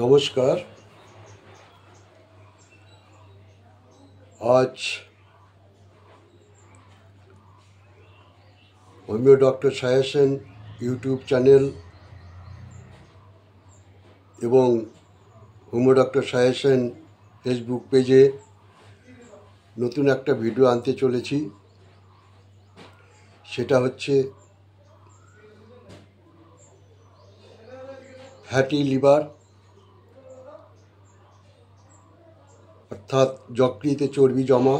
নমস্কার। আজ homeo doctor suggestion YouTube channel এবং হোমিও ডক্টর সাজেশন ফেসবুক পেজে নতুন একটা ভিডিও আনতে চলেছি। সেটা হচ্ছে ফ্যাটি লিভার, অর্থাৎ যকৃতে চর্বি জমা।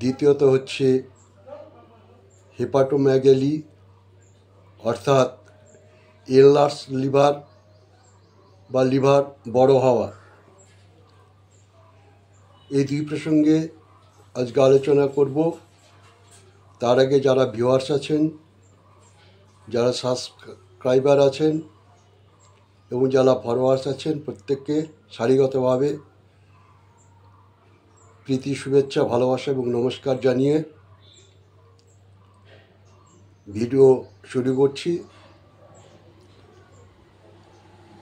দ্বিতীয়ত হচ্ছে হেপাটোমেগালি, অর্থাৎ এনলার্জ লিভার বা লিভার বড় হওয়া। এই দুই প্রসঙ্গে আজকে আলোচনা করব। তার আগে যারা ভিউয়ার্স আছেন, যারা সাবস্ক্রাইবার আছেন এবং যারা ফলোয়ার্স আছেন, প্রত্যেককে সারিগতভাবে প্রীতি, শুভেচ্ছা, ভালোবাসা এবং নমস্কার জানিয়ে ভিডিও শুরু করছি।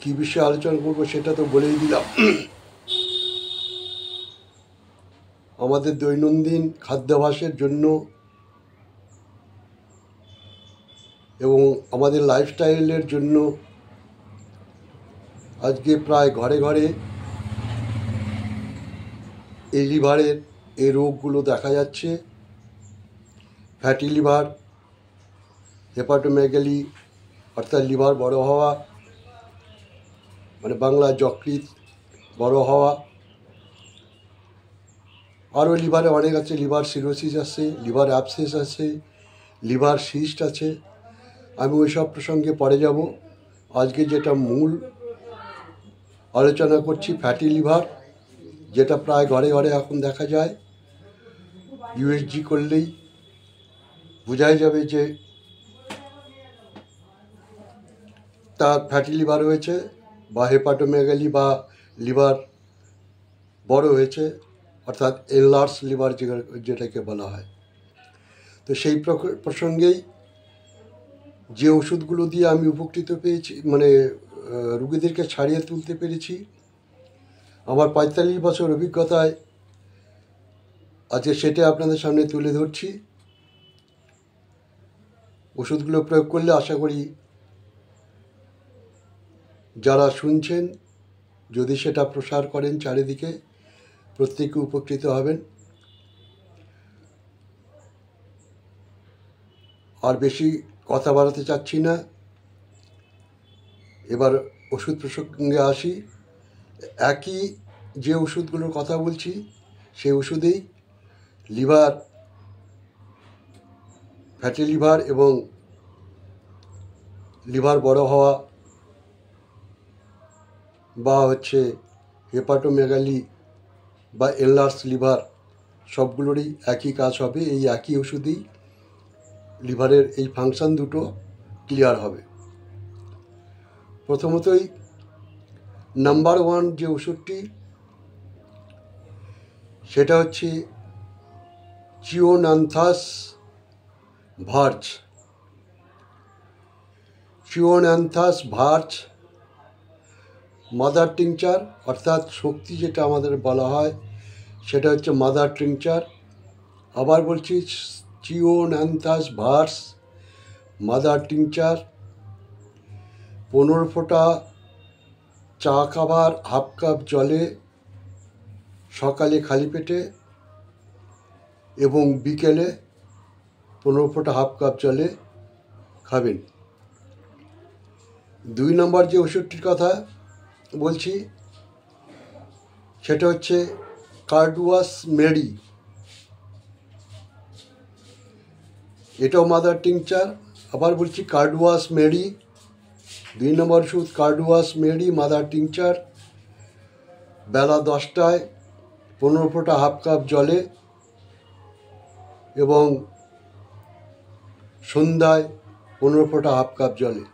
কী বিষয়ে আলোচনা করব সেটা তো বলেই দিলাম। আমাদের দৈনন্দিন খাদ্যাভ্যাসের জন্য এবং আমাদের লাইফস্টাইলের জন্য আজকে প্রায় ঘরে ঘরে এই লিভারের এই রোগগুলো দেখা যাচ্ছে। ফ্যাটি লিভার, হেপাটোমেগালি অর্থাৎ লিভার বড় হওয়া, মানে বাংলা যকৃৎ বড় হওয়া। আরও লিভারে অনেক আছে, লিভার সিরোসিস আছে, লিভার অ্যাবসেস আছে, লিভার সিস্ট আছে। আমি ওই সব প্রসঙ্গে পরে যাব। আজকে যেটা মূল আলোচনা করছি ফ্যাটি লিভার, যেটা প্রায় ঘরে ঘরে এখন দেখা যায়। ইউএসজি করলেই বোঝাই যাবে যে তার ফ্যাটি লিভার হয়েছে বা হেপাটোমেগালি বা লিভার বড় হয়েছে, অর্থাৎ এনলার্জ লিভার যেটাকে বলা হয়। তো সেই প্রসঙ্গেই যে ওষুধগুলো দিয়ে আমি উপকৃত পেয়েছি, মানে রুগীদেরকে ছাড়িয়ে তুলতে পেরেছি, আমার ৪৫ বছর অভিজ্ঞতায় আজকে সেটা আপনাদের সামনে তুলে ধরছি। ওষুধগুলো প্রয়োগ করলে আশা করি যারা শুনছেন, যদি সেটা প্রসার করেন চারিদিকে, প্রত্যেকে উপকৃত হবেন। আর বেশি কথা বাড়াতে চাচ্ছি না, এবার ওষুধ প্রসঙ্গে আসি। একই যে ওষুধগুলোর কথা বলছি সেই ওষুধেই লিভার, ফ্যাটি লিভার এবং লিভার বড় হওয়া বা হচ্ছে হেপাটোমেগালি বা এনলার্জ লিভার, সবগুলোরই একই কাজ হবে। এই একই ওষুধেই লিভারের এই ফাংশন দুটো ক্লিয়ার হবে। প্রথমতই নাম্বার ওয়ান যে ওষুধটি, সেটা হচ্ছে চিওনান্থাস ভার্চ। চিওনান্থাস ভার্চ মাদার টিংচার, অর্থাৎ শক্তি যেটা আমাদের বলা হয় সেটা হচ্ছে মাদার টিংচার। আবার বলছি, চিওনান্থাস ভার্চ মাদার টিংচার 15 ফোঁটা চা খাবার হাফ কাপ জলে সকালে খালি পেটে এবং বিকেলে 15 ফোঁটা হাফ কাপ জলে খাবেন। 2 নম্বর যে ওষুধটির কথা বলছি সেটা হচ্ছে কার্ডুয়াস মেডি। এটাও মাদার টিংচার। আবার বলছি কার্ডুয়াস মেডি, 2 নম্বর ওষুধ কার্ডুয়াস মেডি মাদার টিংচার, বেলা 10টায় 15 ফোঁটা হাফ কাপ জলে এবং সন্ধ্যায় 15 ফোঁটা হাফ কাপ জলে।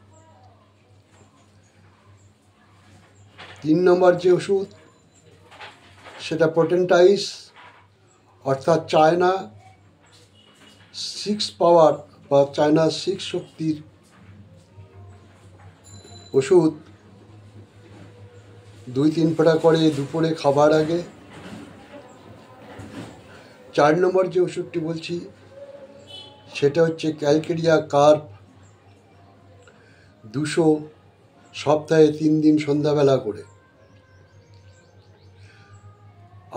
3 নম্বর যে ওষুধ সেটা পোটেন্টাইস, অর্থাৎ চায়না 6 পাওয়ার বা চায়না 6 শক্তির ওষুধ 2-3 ফোঁটা করে দুপুরে খাবার আগে। 4 নম্বর যে ওষুধটি বলছি সেটা হচ্ছে ক্যালকেরিয়া কার্ভ 200, সপ্তাহে 3 দিন সন্ধ্যাবেলা করে।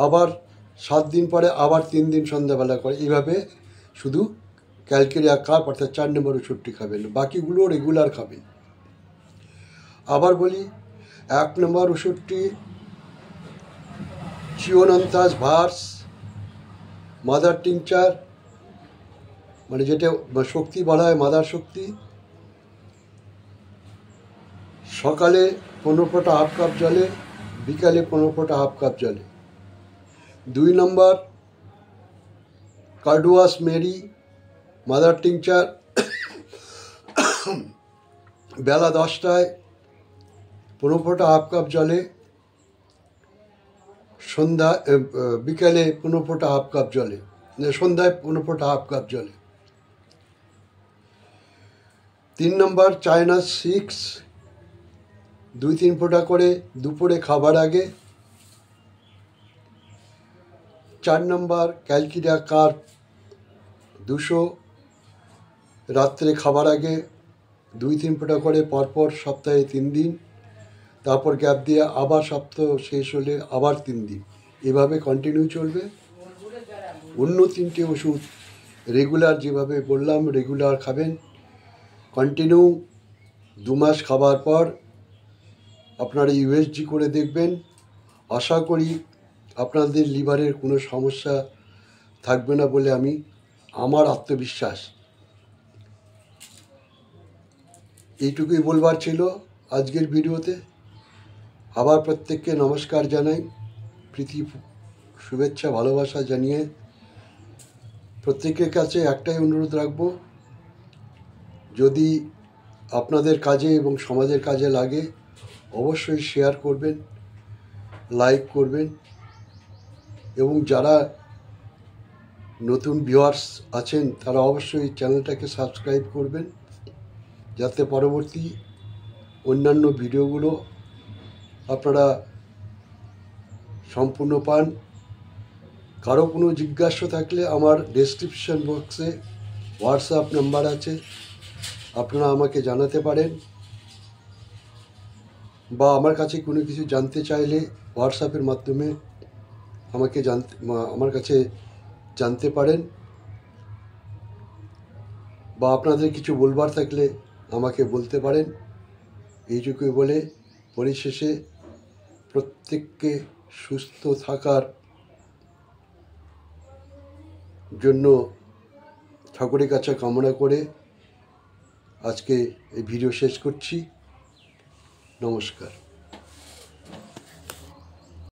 আবার 7 দিন পরে আবার 3 দিন সন্ধ্যাবেলা করে। এইভাবে শুধু ক্যালকেরিয়া কার্ভ অর্থাৎ 4 নম্বর ওষুধটি খাবেন, বাকিগুলো রেগুলার খাবেন। আবার বলি, 1 নম্বর ওষুধটি চিওনন্থাস ভার্স মাদার টিংচার, মানে যেটা শক্তি বলা হয়, মাদার শক্তি। সকালে 15 ফোঁটা হাফ কাপ জলে, বিকালে 15 ফোঁটা হাফ কাপ জলে। 2 নম্বর কার্ডুয়াস মেরি মাদার টিংচার, বেলা 10টায় 15 ফোঁটা হাফ কাপ জলে, বিকালে 15 ফোঁটা হাফ কাপ জলে, সন্ধ্যায় 15 ফোঁটা হাফ কাপ জলে। 3 নম্বর চায়না 6, 2-3 ফোঁটা করে দুপুরে খাবার আগে। 4 নম্বর ক্যালকেরিয়া কার্ভ 200, রাত্রে খাবার আগে 2-3 ফোঁটা করে পরপর সপ্তাহে 3 দিন, তারপর গ্যাপ দিয়ে আবার সপ্তাহ শেষ হলে আবার 3 দিন। এভাবে কন্টিনিউ চলবে। অন্য 3টে ওষুধ রেগুলার যেভাবে বললাম রেগুলার খাবেন। কন্টিনিউ 2 মাস খাবার পর আপনারা ইউএসজি করে দেখবেন। আশা করি আপনাদের লিভারের কোনো সমস্যা থাকবে না বলে আমার আত্মবিশ্বাস। এইটুকুই বলবার ছিল আজকের ভিডিওতে। আবার প্রত্যেককে নমস্কার জানাই, প্রীতি শুভেচ্ছা ভালোবাসা জানিয়ে প্রত্যেকের কাছে একটাই অনুরোধ রাখব, যদি আপনাদের কাজে এবং সমাজের কাজে লাগে অবশ্যই শেয়ার করবেন, লাইক করবেন, এবং যারা নতুন ভিউয়ার্স আছেন তারা অবশ্যই চ্যানেলটাকে সাবস্ক্রাইব করবেন, যাতে পরবর্তী অন্যান্য ভিডিওগুলো আপনারা সম্পূর্ণ পান। কারো কোনো জিজ্ঞাসা থাকলে আমার ডেসক্রিপশন বক্সে হোয়াটসঅ্যাপ নাম্বার আছে, আপনারা আমাকে জানাতে পারেন, বা আমার কাছে কোনো কিছু জানতে চাইলে হোয়াটসঅ্যাপের মাধ্যমে আমার কাছে জানতে পারেন, বা আপনাদের কিছু বলবার থাকলে আমাকে বলতে পারেন। এইটুকুই বলে পরিশেষে প্রত্যেককে সুস্থ থাকার জন্য ঠাকুরের কাছে কামনা করে আজকে এই ভিডিও শেষ করছি। নমস্কার।